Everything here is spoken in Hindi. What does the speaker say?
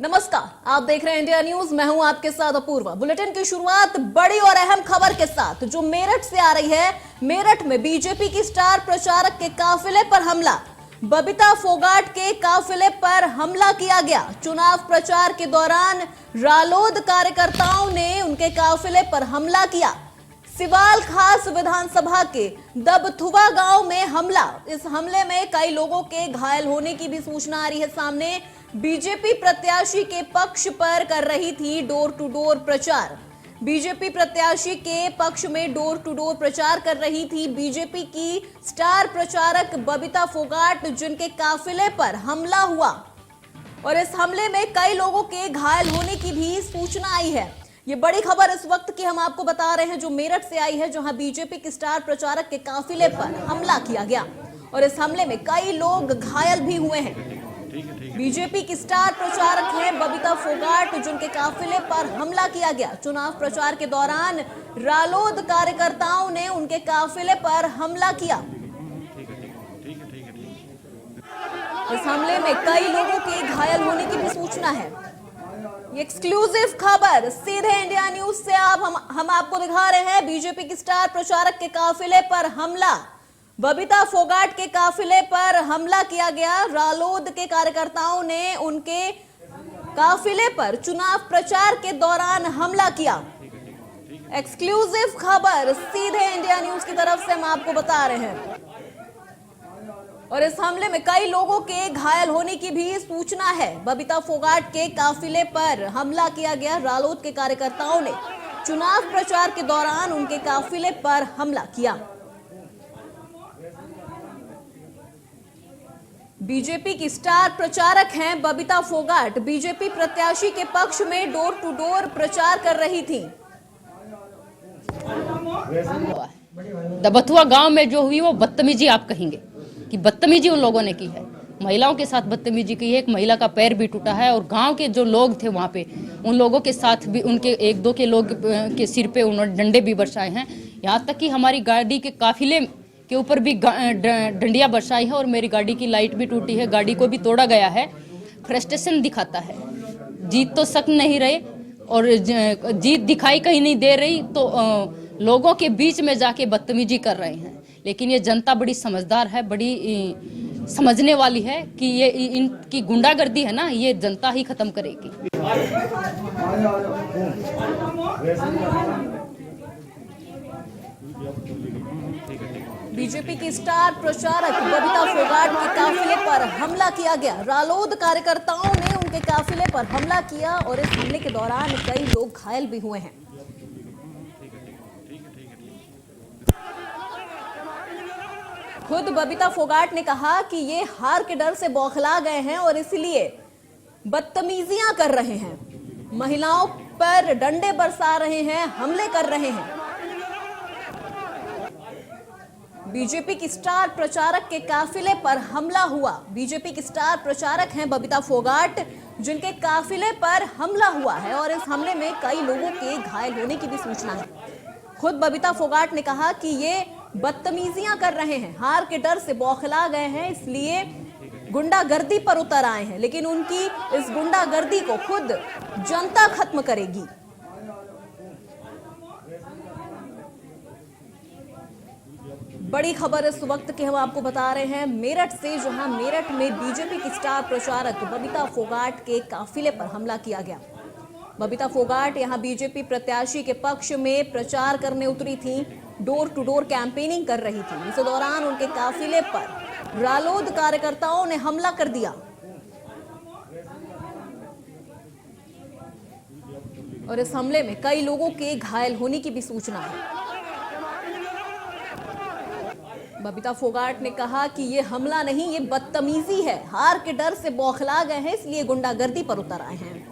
नमस्कार, आप देख रहे हैं इंडिया न्यूज। मैं हूं आपके साथ अपूर्वा। बुलेटिन की शुरुआत बड़ी और अहम खबर के साथ जो मेरठ से आ रही है। मेरठ में बीजेपी की स्टार प्रचारक के काफिले पर हमला। बबीता फोगाट के काफिले पर हमला किया गया। चुनाव प्रचार के दौरान रालोद कार्यकर्ताओं ने उनके काफिले पर हमला किया। सिवाल खास विधानसभा के दबथुवा गांव में हमला। इस हमले में कई लोगों के घायल होने की भी सूचना आ रही है सामने। बीजेपी प्रत्याशी के पक्ष पर कर रही थी डोर टू डोर प्रचार। बीजेपी प्रत्याशी के पक्ष में डोर टू डोर प्रचार कर रही थी बीजेपी की स्टार प्रचारक बबीता फोगाट, जिनके काफिले पर हमला हुआ और इस हमले में कई लोगों के घायल होने की भी सूचना आई है। ये बड़ी खबर इस वक्त की हम आपको बता रहे हैं जो मेरठ से आई है, जहां बीजेपी के स्टार प्रचारक के काफिले पर हमला किया गया और इस हमले में कई लोग घायल भी हुए हैं। बीजेपी की स्टार प्रचारक है बबीता फोगाट, जिनके काफिले पर हमला किया गया। चुनाव प्रचार के दौरान रालोद कार्यकर्ताओं ने उनके काफिले पर हमला किया। इस हमले में कई लोगों के घायल होने की भी सूचना है। ये एक्सक्लूसिव खबर सीधे इंडिया न्यूज से हम आपको दिखा रहे हैं। बीजेपी की स्टार प्रचारक के काफिले पर हमला। बबीता फोगाट के काफिले पर हमला किया गया। रालोद के कार्यकर्ताओं ने उनके काफिले पर चुनाव प्रचार के दौरान हमला किया। एक्सक्लूसिव खबर सीधे इंडिया न्यूज की तरफ से हम आपको बता रहे हैं और इस हमले में कई लोगों के घायल होने की भी सूचना है। बबीता फोगाट के काफिले पर हमला किया गया। रालोद के कार्यकर्ताओं ने चुनाव प्रचार के दौरान उनके काफिले पर हमला किया। बीजेपी की स्टार प्रचारक हैं बबीता फोगाट। बीजेपी प्रत्याशी के पक्ष में डोर टू डोर प्रचार कर रही थी। दबथुआ गांव में जो हुई वो बदतमीजी आप कहेंगे कि बदतमीजी उन लोगों ने की है। महिलाओं के साथ बदतमीजी की है। एक महिला का पैर भी टूटा है और गांव के जो लोग थे वहां पे उन लोगों के साथ भी उनके एक दो के लोग के सिर पे उन्होंने डंडे भी बरसाए हैं। यहाँ तक कि हमारी गाड़ी के काफिले के ऊपर भी डंडियां बरसाई है और मेरी गाड़ी की लाइट भी टूटी है। गाड़ी को भी तोड़ा गया है। फ्रस्ट्रेशन दिखाता है। जीत तो सक नहीं रहे और जीत दिखाई कहीं नहीं दे रही तो लोगों के बीच में जाके बदतमीजी कर रहे हैं। लेकिन ये जनता बड़ी समझदार है, बड़ी समझने वाली है कि ये इनकी गुंडागर्दी है ना, ये जनता ही खत्म करेगी। बीजेपी की स्टार प्रचारक बबीता फोगाट के काफिले पर हमला किया गया। रालोद कार्यकर्ताओं ने उनके काफिले पर हमला किया और इस हमले के दौरान कई लोग घायल भी हुए हैं। खुद बबीता फोगाट ने कहा कि ये हार के डर से बौखला गए हैं और इसलिए बदतमीजियां कर रहे हैं, महिलाओं पर डंडे बरसा रहे हैं, हमले कर रहे हैं। बीजेपी की स्टार प्रचारक के काफिले पर हमला हुआ। बीजेपी की स्टार प्रचारक हैं बबीता फोगाट, जिनके काफिले पर हमला हुआ है और इस हमले में कई लोगों के घायल होने की भी सूचना है। खुद बबीता फोगाट ने कहा कि ये बदतमीजियां कर रहे हैं, हार के डर से बौखला गए हैं, इसलिए गुंडागर्दी पर उतर आए हैं। लेकिन उनकी इस गुंडागर्दी को खुद जनता खत्म करेगी। बड़ी खबर इस वक्त की हम आपको बता रहे हैं मेरठ से, जहां मेरठ में बीजेपी की स्टार प्रचारक बबीता फोगाट के काफिले पर हमला किया गया। बबीता फोगाट यहां बीजेपी प्रत्याशी के पक्ष में प्रचार करने उतरी थी, डोर टू डोर कैंपेनिंग कर रही थी। इस दौरान उनके काफिले पर रालोद कार्यकर्ताओं ने हमला कर दिया और इस हमले में कई लोगों के घायल होने की भी सूचना है। बबीता फोगाट ने कहा कि ये हमला नहीं, ये बदतमीजी है, हार के डर से बौखला गए हैं, इसलिए गुंडागर्दी पर उतर आए हैं।